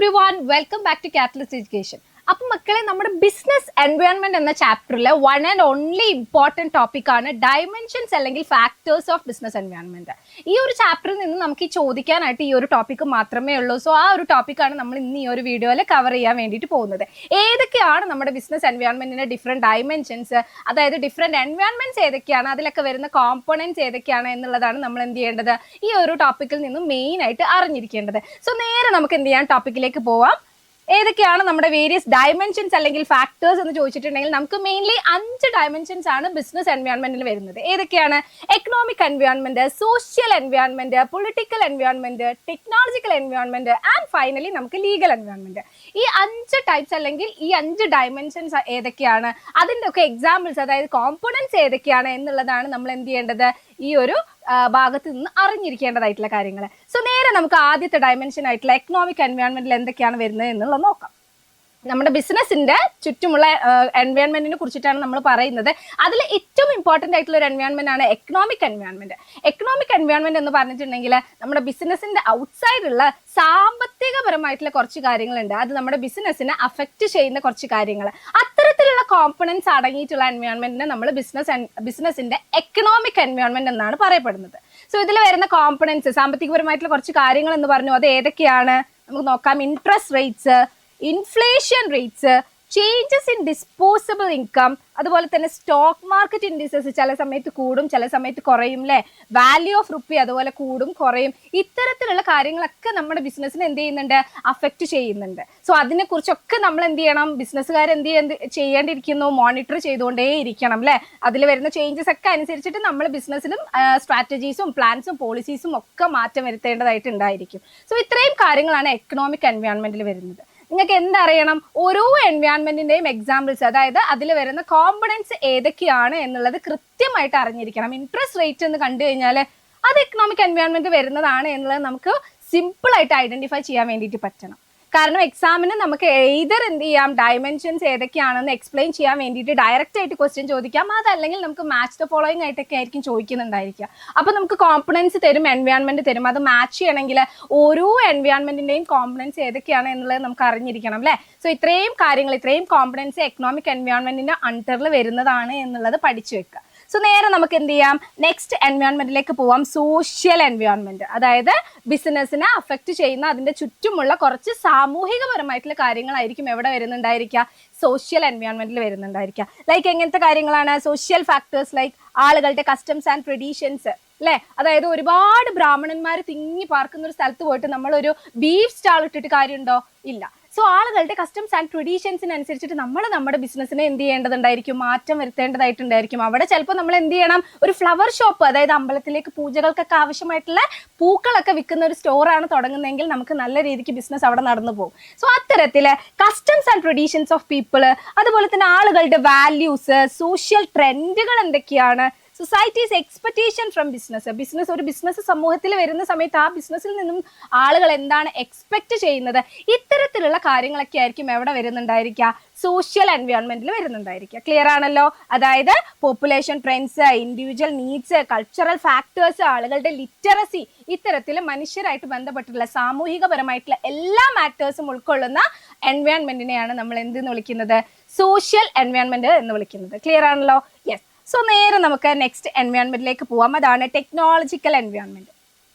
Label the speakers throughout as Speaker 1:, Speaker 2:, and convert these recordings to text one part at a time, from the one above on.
Speaker 1: Everyone, welcome back to catalyst education. അപ്പം മക്കളെ, നമ്മുടെ ബിസിനസ് എൻവയോൺമെന്റ് എന്ന ചാപ്റ്ററിലെ വൺ ആൻഡ് ഓൺലി ഇമ്പോർട്ടൻറ്റ് ടോപ്പിക്കാണ് ഡയമെൻഷൻസ് അല്ലെങ്കിൽ ഫാക്ടേഴ്സ് ഓഫ് ബിസിനസ് എൻവയോൺമെന്റ്. ഈ ഒരു ചാപ്റ്ററിൽ നിന്ന് നമുക്ക് ഈ ചോദിക്കാനായിട്ട് ഈ ഒരു ടോപ്പിക്ക് മാത്രമേ ഉള്ളൂ. സോ ആ ഒരു ടോപ്പിക്കാണ് നമ്മൾ ഇന്ന് ഈ ഒരു വീഡിയോയിൽ കവർ ചെയ്യാൻ വേണ്ടിയിട്ട് പോകുന്നത്. ഏതൊക്കെയാണ് നമ്മുടെ ബിസിനസ് എൻവയോൺമെന്റിന്റെ ഡിഫറെന്റ് ഡയമെൻഷൻസ്, അതായത് ഡിഫറെന്റ് എൻവയോൺമെന്റ്സ് ഏതൊക്കെയാണ്, അതിലൊക്കെ വരുന്ന കോമ്പണൻസ് ഏതൊക്കെയാണ് എന്നുള്ളതാണ് നമ്മൾ എന്ത് ചെയ്യേണ്ടത്, ഈ ഒരു ടോപ്പിക്കിൽ നിന്നും മെയിൻ ആയിട്ട് അറിഞ്ഞിരിക്കേണ്ടത്. സോ നേരെ നമുക്ക് എന്ത് ചെയ്യാം, ടോപ്പിക്കിലേക്ക് പോവാം. ഏതൊക്കെയാണ് നമ്മുടെ വേരിയസ് ഡയമെൻഷൻസ് അല്ലെങ്കിൽ ഫാക്ടേഴ്സ് എന്ന് ചോദിച്ചിട്ടുണ്ടെങ്കിൽ നമുക്ക് മെയിൻലി 5 ഡയമെൻഷൻസ് ആണ് ബിസിനസ് എൻവയോൺമെന്റിൽ വരുന്നത്. ഏതൊക്കെയാണ്? Economic environment, social environment, political environment, technological environment and finally നമുക്ക് ലീഗൽ എൻവയോൺമെന്റ്. ഈ 5 ടൈപ്സ് അല്ലെങ്കിൽ ഈ 5 ഡയമെൻഷൻസ് ഏതൊക്കെയാണ്, അതിൻ്റെ ഒക്കെ എക്സാമ്പിൾസ് അതായത് കോമ്പണൻസ് ഏതൊക്കെയാണ് എന്നുള്ളതാണ് നമ്മൾ എന്ത് ചെയ്യേണ്ടത്, ഈ ഒരു ഭാഗത്ത് നിന്ന് അറിഞ്ഞിരിക്കേണ്ടതായിട്ടുള്ള കാര്യങ്ങൾ. സോ നേരെ നമുക്ക് ആദ്യത്തെ ഡയമെൻഷൻ ആയിട്ടുള്ള എക്കണോമിക് എൻവയോൺമെന്റിൽ എന്തൊക്കെയാണ് വരുന്നത് എന്നുള്ളത് നോക്കാം. നമ്മുടെ ബിസിനസിന്റെ ചുറ്റുമുള്ള എൻവയോൺമെന്റിനെ കുറിച്ചിട്ടാണ് നമ്മൾ പറയുന്നത്. അതിൽ ഏറ്റവും ഇമ്പോർട്ടൻ്റ് ആയിട്ടുള്ള ഒരു എൻവയോൺമെന്റ് ആണ് എക്കണോമിക് എൻവയോൺമെന്റ്. എക്കണോമിക് എൻവയോൺമെന്റ് എന്ന് പറഞ്ഞിട്ടുണ്ടെങ്കിൽ നമ്മുടെ ബിസിനസിന്റെ ഔട്ട്സൈഡുള്ള സാമ്പത്തികപരമായിട്ടുള്ള കുറച്ച് കാര്യങ്ങളുണ്ട്. അത് നമ്മുടെ ബിസിനസ്സിനെ അഫക്റ്റ് ചെയ്യുന്ന കുറച്ച് കാര്യങ്ങൾ, അത്തരത്തിലുള്ള കോമ്പണൻസ് അടങ്ങിയിട്ടുള്ള എൻവയോൺമെന്റിനെ നമ്മൾ ബിസിനസിന്റെ എക്കണോമിക് എൻവയോൺമെന്റ് എന്നാണ് പറയപ്പെടുന്നത്. സോ ഇതിൽ വരുന്ന കോമ്പണൻസ്, സാമ്പത്തികപരമായിട്ടുള്ള കുറച്ച് കാര്യങ്ങൾ എന്ന് പറഞ്ഞു, അത് ഏതൊക്കെയാണ് നമുക്ക് നോക്കാം. Interest rates, inflation rates, changes in disposable income, അതുപോലെ തന്നെ സ്റ്റോക്ക് മാർക്കറ്റ് ഇൻഡിസസ് ചില സമയത്ത് കൂടും ചില സമയത്ത് കുറയും അല്ലേ, വാല്യൂ ഓഫ് റുപ്പി അതുപോലെ കൂടും കുറയും. ഇത്തരത്തിലുള്ള കാര്യങ്ങളൊക്കെ നമ്മുടെ ബിസിനസ്സിനെ എന്ത് ചെയ്യുന്നുണ്ട്, അഫക്റ്റ് ചെയ്യുന്നുണ്ട്. സോ അതിനെക്കുറിച്ചൊക്കെ നമ്മൾ എന്ത് ചെയ്യണം, ബിസിനസ്സുകാർ ചെയ്യേണ്ടിയിരിക്കുന്നു, മോണിറ്റർ ചെയ്തുകൊണ്ടേ ഇരിക്കണം അല്ലേ. അതിൽ വരുന്ന ചേഞ്ചസ് ഒക്കെ അനുസരിച്ചിട്ട് നമ്മൾ ബിസിനസ്സിലും സ്ട്രാറ്റജീസും പ്ലാൻസും പോളിസീസും ഒക്കെ മാറ്റം വരുത്തേണ്ടതായിട്ടുണ്ടായിരിക്കും. സോ ഇത്രയും കാര്യങ്ങളാണ് എക്കണോമിക് എൻവയോൺമെന്റിൽ വരുന്നത്. നിങ്ങൾക്ക് എന്തറിയണം, ഓരോ എൻവയോൺമെന്റിന്റെയും എക്സാമ്പിൾസ്, അതായത് അതിൽ വരുന്ന കോമ്പണൻസ് ഏതൊക്കെയാണ് എന്നുള്ളത് കൃത്യമായിട്ട് അറിഞ്ഞിരിക്കണം. ഇൻട്രസ്റ്റ് റേറ്റ് എന്ന് കണ്ടു കഴിഞ്ഞാൽ അത് എക്കണോമിക് എൻവയോൺമെന്റ് വരുന്നതാണ് എന്നുള്ളത് നമുക്ക് സിമ്പിൾ ആയിട്ട് ഐഡന്റിഫൈ ചെയ്യാൻ വേണ്ടിയിട്ട് പറ്റണം. കാരണം എക്സാമിന് നമുക്ക് എയ്തർ എന്ത് ചെയ്യാം, ഡയമെൻഷൻസ് ഏതൊക്കെയാണെന്ന് എക്സ്പ്ലെയിൻ ചെയ്യാൻ വേണ്ടിയിട്ട് ഡയറക്റ്റ് ആയിട്ട് ക്വസ്റ്റ്യൻ ചോദിക്കാം, അതല്ലെങ്കിൽ നമുക്ക് മാച്ച് ദ ഫോളോയിങ് ആയിട്ടൊക്കെ ആയിരിക്കും ചോദിക്കുന്നുണ്ടായിരിക്കുക. അപ്പോൾ നമുക്ക് കോമ്പണൻസ് തരും, എൻവയോൺമെന്റ് തരും, അത് മാച്ച് ചെയ്യണമെങ്കിൽ ഓരോ എൻവയോൺമെന്റിന്റെയും കോമ്പണൻസ് ഏതൊക്കെയാണ് എന്നുള്ളത് നമുക്ക് അറിഞ്ഞിരിക്കണം അല്ലേ. സോ ഇത്രയും കാര്യങ്ങൾ, ഇത്രയും കോമ്പണൻസ് എക്കണോമിക് എൻവയോൺമെന്റിന്റെ അണ്ടറിൽ വരുന്നതാണ് എന്നുള്ളത് പഠിച്ചു വെക്കുക. സോ നേരെ നമുക്ക് എന്ത് ചെയ്യാം, നെക്സ്റ്റ് എൻവയോൺമെന്റിലേക്ക് പോവാം. സോഷ്യൽ എൻവയോൺമെന്റ്, അതായത് ബിസിനസ്സിനെ അഫക്റ്റ് ചെയ്യുന്ന അതിന്റെ ചുറ്റുമുള്ള കുറച്ച് സാമൂഹികപരമായിട്ടുള്ള കാര്യങ്ങളായിരിക്കും എവിടെ വരുന്നുണ്ടായിരിക്കുക, സോഷ്യൽ എൻവയോൺമെന്റിൽ വരുന്നുണ്ടായിരിക്കുക. ലൈക്ക് എങ്ങനത്തെ കാര്യങ്ങളാണ്? സോഷ്യൽ ഫാക്ടേഴ്സ് ലൈക്ക് ആളുകളുടെ കസ്റ്റംസ് ആൻഡ് ട്രഡീഷൻസ് അല്ലേ. അതായത് ഒരുപാട് ബ്രാഹ്മണന്മാർ തിങ്ങി പാർക്കുന്ന ഒരു സ്ഥലത്ത് പോയിട്ട് നമ്മളൊരു ബീഫ് സ്റ്റാൾ ഇട്ടിട്ട് കാര്യമുണ്ടോ? ഇല്ല. സോ ആളുകളുടെ കസ്റ്റംസ് ആൻഡ് ട്രഡീഷൻസിനനുസരിച്ചിട്ട് നമ്മൾ നമ്മുടെ ബിസിനസ്സിനെ എന്ത് ചെയ്യേണ്ടതുണ്ടായിരിക്കും, മാറ്റം വരുത്തേണ്ടതായിട്ടുണ്ടായിരിക്കും. അവിടെ ചിലപ്പോൾ നമ്മൾ എന്ത് ചെയ്യണം, ഒരു ഫ്ലവർ ഷോപ്പ്, അതായത് അമ്പലത്തിലേക്ക് പൂജകൾക്കൊക്കെ ആവശ്യമായിട്ടുള്ള പൂക്കളൊക്കെ വിൽക്കുന്ന ഒരു സ്റ്റോറാണ് തുടങ്ങുന്നതെങ്കിൽ നമുക്ക് നല്ല രീതിക്ക് ബിസിനസ് അവിടെ നടന്നു പോകും. സോ അത്തരത്തില് customs and traditions of people, അതുപോലെ തന്നെ ആളുകളുടെ വാല്യൂസ്, സോഷ്യൽ ട്രെൻഡുകൾ എന്തൊക്കെയാണ്, സൊസൈറ്റീസ് എക്സ്പെക്ടേഷൻ ഫ്രം ബിസിനസ് ഒരു ബിസിനസ് സമൂഹത്തിൽ വരുന്ന സമയത്ത് ആ ബിസിനസ്സിൽ നിന്നും ആളുകൾ എന്താണ് എക്സ്പെക്ട് ചെയ്യുന്നത്, ഇത്തരത്തിലുള്ള കാര്യങ്ങളൊക്കെ ആയിരിക്കും എവിടെ വരുന്നുണ്ടായിരിക്കുക, സോഷ്യൽ എൻവയോൺമെന്റിൽ വരുന്നുണ്ടായിരിക്കുക. ക്ലിയർ ആണല്ലോ. അതായത് population trends, individual needs, cultural factors, ആളുകളുടെ ലിറ്ററസി, ഇത്തരത്തിൽ മനുഷ്യരായിട്ട് ബന്ധപ്പെട്ടിട്ടുള്ള സാമൂഹികപരമായിട്ടുള്ള എല്ലാ മാറ്റേഴ്സും ഉൾക്കൊള്ളുന്ന എൻവയോൺമെന്റിനെയാണ് നമ്മൾ എന്തെന്ന് വിളിക്കുന്നത്, സോഷ്യൽ എൻവയോൺമെന്റ് എന്ന് വിളിക്കുന്നത്. ക്ലിയർ ആണല്ലോ. യെസ്. സോ നേരെ നമുക്ക് നെക്സ്റ്റ് എൻവയോൺമെന്റിലേക്ക് പോവാം. അതാണ് ടെക്നോളജിക്കൽ എൻവയോൺമെന്റ്.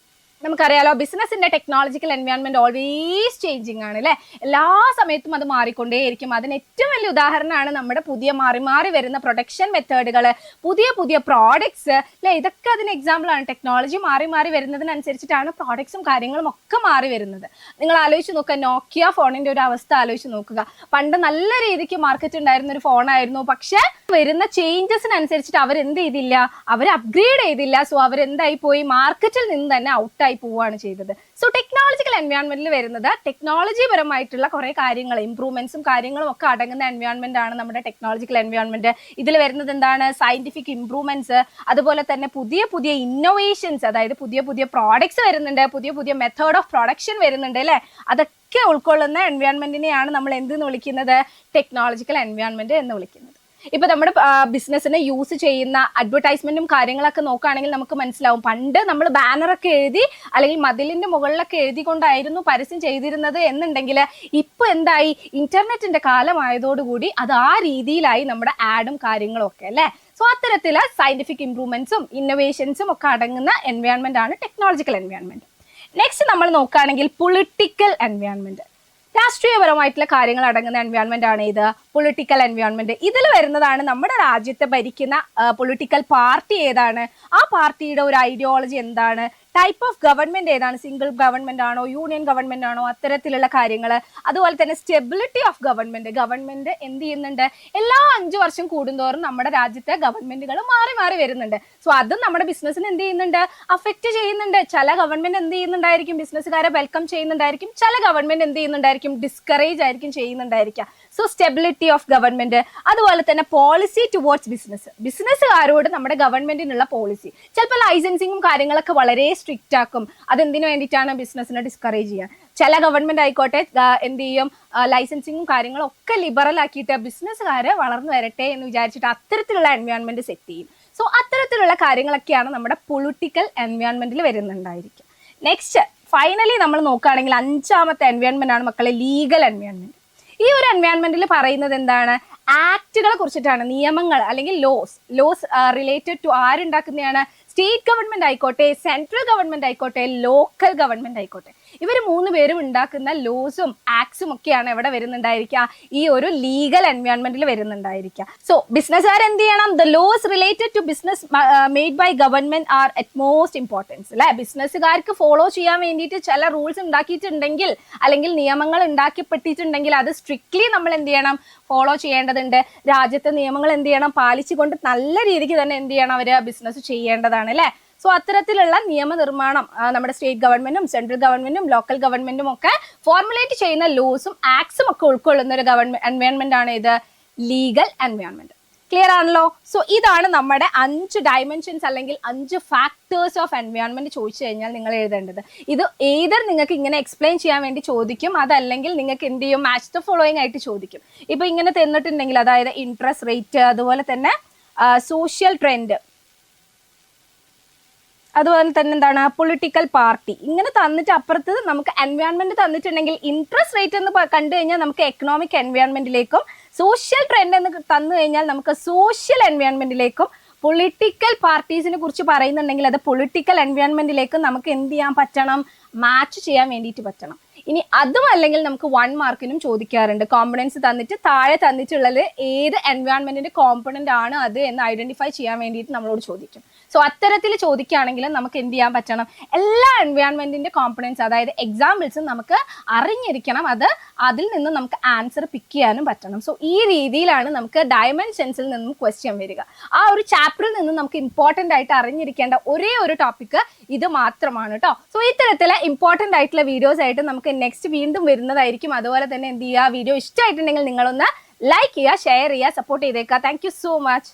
Speaker 1: നമുക്കറിയാലോ, ബിസിനസിന്റെ ടെക്നോളജിക്കൽ എൻവയോൺമെന്റ് ഓൾവേസ് ചേഞ്ചിങ് ആണ് അല്ലേ. എല്ലാ സമയത്തും അത് മാറിക്കൊണ്ടേയിരിക്കും. അതിന് ഏറ്റവും വലിയ ഉദാഹരണമാണ് നമ്മുടെ പുതിയ മാറി മാറി വരുന്ന പ്രൊഡക്ഷൻ മെത്തേഡുകൾ, പുതിയ പുതിയ പ്രോഡക്ട്സ് അല്ലെ. ഇതൊക്കെ അതിന് എക്സാമ്പിൾ ആണ്. ടെക്നോളജി മാറി മാറി വരുന്നതിനനുസരിച്ചിട്ടാണ് പ്രോഡക്ട്സും കാര്യങ്ങളും ഒക്കെ മാറി വരുന്നത്. നിങ്ങൾ ആലോചിച്ച് നോക്കുക, നോക്കിയ ഫോണിന്റെ ഒരു അവസ്ഥ ആലോചിച്ച് നോക്കുക. പണ്ട് നല്ല രീതിക്ക് മാർക്കറ്റ് ഉണ്ടായിരുന്ന ഒരു ഫോണായിരുന്നു, പക്ഷെ വരുന്ന ചേഞ്ചസിനനുസരിച്ചിട്ട് അവരെന്ത് ചെയ്തില്ല, അവർ അപ്ഗ്രേഡ് ചെയ്തില്ല. സോ അവരെന്തായി പോയി, മാർക്കറ്റിൽ നിന്ന് തന്നെ ഔട്ടായി പോവുകയാണ് ചെയ്തത്. സോ ടെക്നോളജിക്കൽ എൻവയോൺമെന്റിൽ വരുന്നത് ടെക്നോളജി പരമായിട്ടുള്ള കുറെ കാര്യങ്ങൾ, ഇംപ്രൂവ്മെന്റ്സും കാര്യങ്ങളും ഒക്കെ അടങ്ങുന്ന എൻവയോൺമെന്റ് ആണ് നമ്മുടെ ടെക്നോളജിക്കൽ എൻവയോൺമെന്റ്. ഇതിൽ വരുന്നത് എന്താണ്, സയന്റിഫിക് ഇംപ്രൂവ്മെന്റ്സ്, അതുപോലെ തന്നെ പുതിയ പുതിയ ഇന്നോവേഷൻസ്, അതായത് പുതിയ പുതിയ പ്രോഡക്ട്സ് വരുന്നുണ്ട്, പുതിയ പുതിയ മെത്തേഡ് ഓഫ് പ്രൊഡക്ഷൻ വരുന്നുണ്ട് അല്ലേ. അതൊക്കെ ഉൾക്കൊള്ളുന്ന എൻവയോൺമെന്റിനെയാണ് നമ്മൾ എന്തെന്ന് വിളിക്കുന്നത്, ടെക്നോളജിക്കൽ എൻവയോൺമെന്റ് എന്ന് വിളിക്കുന്നത്. ഇപ്പൊ നമ്മുടെ ബിസിനസ്സിനെ യൂസ് ചെയ്യുന്ന അഡ്വർടൈസ്മെന്റും കാര്യങ്ങളൊക്കെ നോക്കുകയാണെങ്കിൽ നമുക്ക് മനസ്സിലാവും. പണ്ട് നമ്മൾ ബാനറൊക്കെ എഴുതി അല്ലെങ്കിൽ മതിലിന്റെ മുകളിലൊക്കെ എഴുതിക്കൊണ്ടായിരുന്നു പരസ്യം ചെയ്തിരുന്നത് എന്നുണ്ടെങ്കിൽ ഇപ്പൊ എന്തായി, ഇന്റർനെറ്റിന്റെ കാലമായതോടുകൂടി അത് ആ രീതിയിലായി നമ്മുടെ ആഡും കാര്യങ്ങളും ഒക്കെ അല്ലെ. സോ അത്തരത്തില് സയന്റിഫിക് ഇംപ്രൂവ്മെന്റ്സും ഇന്നോവേഷൻസും ഒക്കെ അടങ്ങുന്ന എൻവയോൺമെന്റ് ആണ് ടെക്നോളജിക്കൽ എൻവയോൺമെന്റ്. നെക്സ്റ്റ് നമ്മൾ നോക്കുകയാണെങ്കിൽ പൊളിറ്റിക്കൽ എൻവയോൺമെന്റ്. രാഷ്ട്രീയപരമായിട്ടുള്ള കാര്യങ്ങൾ അടങ്ങുന്ന എൻവയോൺമെന്റ് ആണ് ഇത് പൊളിറ്റിക്കൽ എൻവയോൺമെന്റ്. ഇതിൽ വരുന്നതാണ് നമ്മുടെ രാജ്യത്തെ ഭരിക്കുന്ന പൊളിറ്റിക്കൽ പാർട്ടി ഏതാണ്, ആ പാർട്ടിയുടെ ഒരു ഐഡിയോളജി എന്താണ്, ടൈപ്പ് ഓഫ് ഗവൺമെന്റ് ഏതാണ്, സിംഗിൾ ഗവൺമെന്റ് ആണോ യൂണിയൻ ഗവൺമെന്റ് ആണോ, അത്തരത്തിലുള്ള കാര്യങ്ങൾ. അതുപോലെ തന്നെ സ്റ്റെബിലിറ്റി ഓഫ് ഗവൺമെന്റ് എന്ത് ചെയ്യുന്നുണ്ട്, എല്ലാ 5 വർഷം കൂടുന്തോറും നമ്മുടെ രാജ്യത്തെ ഗവൺമെന്റുകൾ മാറി മാറി വരുന്നുണ്ട്. സോ അതും നമ്മുടെ ബിസിനസ്സിന് എന്ത് ചെയ്യുന്നുണ്ട്, അഫക്റ്റ് ചെയ്യുന്നുണ്ട്. ചില ഗവൺമെന്റ് എന്ത് ചെയ്യുന്നുണ്ടായിരിക്കും, ബിസിനസ്സുകാരെ വെൽക്കം ചെയ്യുന്നുണ്ടായിരിക്കും, ചില ഗവൺമെന്റ് എന്ത് ചെയ്യുന്നുണ്ടായിരിക്കും, ഡിസ്കറേജ് ആയിരിക്കും ചെയ്യുന്നുണ്ടായിരിക്കാം. So stability of government. അതുപോലെ തന്നെ പോളിസി ടുവേർഡ്സ് ബിസിനസ്സുകാരോട് നമ്മുടെ ഗവൺമെന്റിനുള്ള പോളിസി. ചിലപ്പോൾ ലൈസൻസിങ്ങും കാര്യങ്ങളൊക്കെ വളരെ സ്ട്രിക്റ്റ് ആക്കും. അതെന്തിനു വേണ്ടിയിട്ടാണ്, ബിസിനസ്സിനെ ഡിസ്കറേജ് ചെയ്യാൻ. ചില ഗവൺമെന്റ് ആയിക്കോട്ടെ എന്ത് ചെയ്യും, ലൈസൻസിങ്ങും കാര്യങ്ങളും ഒക്കെ ലിബറൽ ആക്കിയിട്ട് ബിസിനസ്സുകാരെ വളർന്നു വരട്ടെ എന്ന് വിചാരിച്ചിട്ട് അത്തരത്തിലുള്ള എൻവയോൺമെന്റ് സെറ്റ് ചെയ്യും. സോ അത്തരത്തിലുള്ള കാര്യങ്ങളൊക്കെയാണ് നമ്മുടെ പൊളിറ്റിക്കൽ എൻവയോൺമെന്റിൽ വരുന്നുണ്ടായിരിക്കും. നെക്സ്റ്റ് ഫൈനലി നമ്മൾ നോക്കുകയാണെങ്കിൽ 5ാമത്തെ എൻവയോൺമെന്റ് ആണ് മക്കളെ ലീഗൽ എൻവയോൺമെന്റ്. ഈ ഒരു എൻവയോൺമെന്റിൽ പറയുന്നത് എന്താണ്, ആക്ടുകളെ കുറിച്ചിട്ടാണ്, നിയമങ്ങൾ അല്ലെങ്കിൽ ലോസ് റിലേറ്റഡ് ടു ആരുണ്ടാക്കുന്നതാണ്, സ്റ്റേറ്റ് ഗവൺമെന്റ് ആയിക്കോട്ടെ, സെൻട്രൽ ഗവൺമെന്റ് ആയിക്കോട്ടെ, ലോക്കൽ ഗവൺമെന്റ് ആയിക്കോട്ടെ, ഇവർ 3 പേരും ഉണ്ടാക്കുന്ന ലോസും ആക്ട്സും ഒക്കെയാണ് എവിടെ വരുന്നുണ്ടായിരിക്കുക, ഈ ഒരു ലീഗൽ എൻവയോൺമെന്റിൽ വരുന്നുണ്ടായിരിക്കുക. സോ ബിസിനസ്സുകാർ എന്ത് ചെയ്യണം, the laws related to business made by government are at most importance അല്ലെ. ബിസിനസ്സുകാർക്ക് ഫോളോ ചെയ്യാൻ വേണ്ടിയിട്ട് ചില റൂൾസ് ഉണ്ടാക്കിയിട്ടുണ്ടെങ്കിൽ അല്ലെങ്കിൽ നിയമങ്ങൾ ഉണ്ടാക്കിപ്പെട്ടിട്ടുണ്ടെങ്കിൽ അത് സ്ട്രിക്ട്ലി നമ്മൾ എന്ത് ചെയ്യണം, ഫോളോ ചെയ്യേണ്ടതുണ്ട്. രാജ്യത്തെ നിയമങ്ങൾ എന്ത് ചെയ്യണം, പാലിച്ചുകൊണ്ട് നല്ല രീതിക്ക് തന്നെ എന്ത് ചെയ്യണം, അവര് ബിസിനസ് ചെയ്യേണ്ടതാണ് അല്ലെ. സോ അത്തരത്തിലുള്ള നിയമനിർമ്മാണം നമ്മുടെ സ്റ്റേറ്റ് ഗവൺമെന്റും സെൻട്രൽ ഗവൺമെന്റും ലോക്കൽ ഗവൺമെന്റും ഒക്കെ ഫോർമുലേറ്റ് ചെയ്യുന്ന ലോസും ആക്ട്സും ഒക്കെ ഉൾക്കൊള്ളുന്ന ഒരു എൻവയോൺമെന്റ് ആണ് ഇത് ലീഗൽ എൻവയോൺമെന്റ്. ക്ലിയർ ആണല്ലോ. സോ ഇതാണ് നമ്മുടെ 5 ഡയമെൻഷൻസ് അല്ലെങ്കിൽ 5 ഫാക്ടേഴ്സ് ഓഫ് എൻവയോൺമെന്റ് ചോദിച്ചു കഴിഞ്ഞാൽ നിങ്ങൾ എഴുതേണ്ടത്. ഇത് ഏതർ നിങ്ങൾക്ക് ഇങ്ങനെ എക്സ്പ്ലെയിൻ ചെയ്യാൻ വേണ്ടി ചോദിക്കും, അതല്ലെങ്കിൽ നിങ്ങൾക്ക് എന്ത് ചെയ്യും, മാച്ച് ദ ഫോളോയിങ് ആയിട്ട് ചോദിക്കും. ഇപ്പൊ ഇങ്ങനെ തന്നിട്ടുണ്ടെങ്കിൽ അതായത് ഇൻട്രസ്റ്റ് റേറ്റ്, അതുപോലെ തന്നെ സോഷ്യൽ ട്രെൻഡ്, അതുപോലെ തന്നെ എന്താണ് പൊളിറ്റിക്കൽ പാർട്ടി, ഇങ്ങനെ തന്നിട്ട് അപ്പുറത്ത് നമുക്ക് എൻവയോൺമെന്റ് തന്നിട്ടുണ്ടെങ്കിൽ ഇൻട്രസ്റ്റ് റേറ്റ് എന്ന് കണ്ടു കഴിഞ്ഞാൽ നമുക്ക് എക്കണോമിക് എൻവയോൺമെന്റിലേക്കും, സോഷ്യൽ ട്രെൻഡ് എന്ന് തന്നു കഴിഞ്ഞാൽ നമുക്ക് സോഷ്യൽ എൻവയോൺമെന്റിലേക്കും, പൊളിറ്റിക്കൽ പാർട്ടീസിനെ കുറിച്ച് പറയുന്നുണ്ടെങ്കിൽ അത് പൊളിറ്റിക്കൽ എൻവയോൺമെന്റിലേക്കും നമുക്ക് എന്ത് ചെയ്യാൻ പറ്റണം, മാച്ച് ചെയ്യാൻ വേണ്ടിയിട്ട് പറ്റണം. ഇനി അതും അല്ലെങ്കിൽ നമുക്ക് 1 മാർക്കിനും ചോദിക്കാറുണ്ട്. കോമ്പണൻസ് തന്നിട്ട് താഴെ തന്നിട്ടുള്ളത് ഏത് എൻവയോൺമെന്റിന്റെ കോമ്പണന്റ് ആണ് അത് എന്ന് ഐഡന്റിഫൈ ചെയ്യാൻ വേണ്ടിയിട്ട് നമ്മളോട് ചോദിക്കും. സോ അത്തരത്തിൽ ചോദിക്കുകയാണെങ്കിലും നമുക്ക് എന്ത് ചെയ്യാൻ പറ്റണം, എല്ലാ എൻവയോൺമെന്റിന്റെ കോമ്പണൻസ് അതായത് എക്സാമ്പിൾസും നമുക്ക് അറിഞ്ഞിരിക്കണം. അതിൽ നിന്ന് നമുക്ക് ആൻസർ പിക്ക് ചെയ്യാനും പറ്റണം. സോ ഈ രീതിയിലാണ് നമുക്ക് ഡയമെൻഷൻസിൽ നിന്നും ക്വസ്റ്റ്യൻ വരിക. ആ ഒരു ചാപ്റ്ററിൽ നിന്ന് നമുക്ക് ഇമ്പോർട്ടന്റ് ആയിട്ട് അറിഞ്ഞിരിക്കേണ്ട ഒരേ ഒരു ടോപ്പിക് ഇത് മാത്രമാണ് കേട്ടോ. സോ ഇത്തരത്തിലെ ഇമ്പോർട്ടന്റ് ആയിട്ടുള്ള വീഡിയോസ് ആയിട്ട് നമുക്ക് നെക്സ്റ്റ് വീണ്ടും വരുന്നതായിരിക്കും. അതുപോലെ തന്നെ എന്ത് ചെയ്യുക, വീഡിയോ ഇഷ്ടമായിട്ടുണ്ടെങ്കിൽ നിങ്ങളൊന്ന് ലൈക്ക് ചെയ്യുക, ഷെയർ ചെയ്യുക, സപ്പോർട്ട് ചെയ്തേക്കുക. Thank you so much.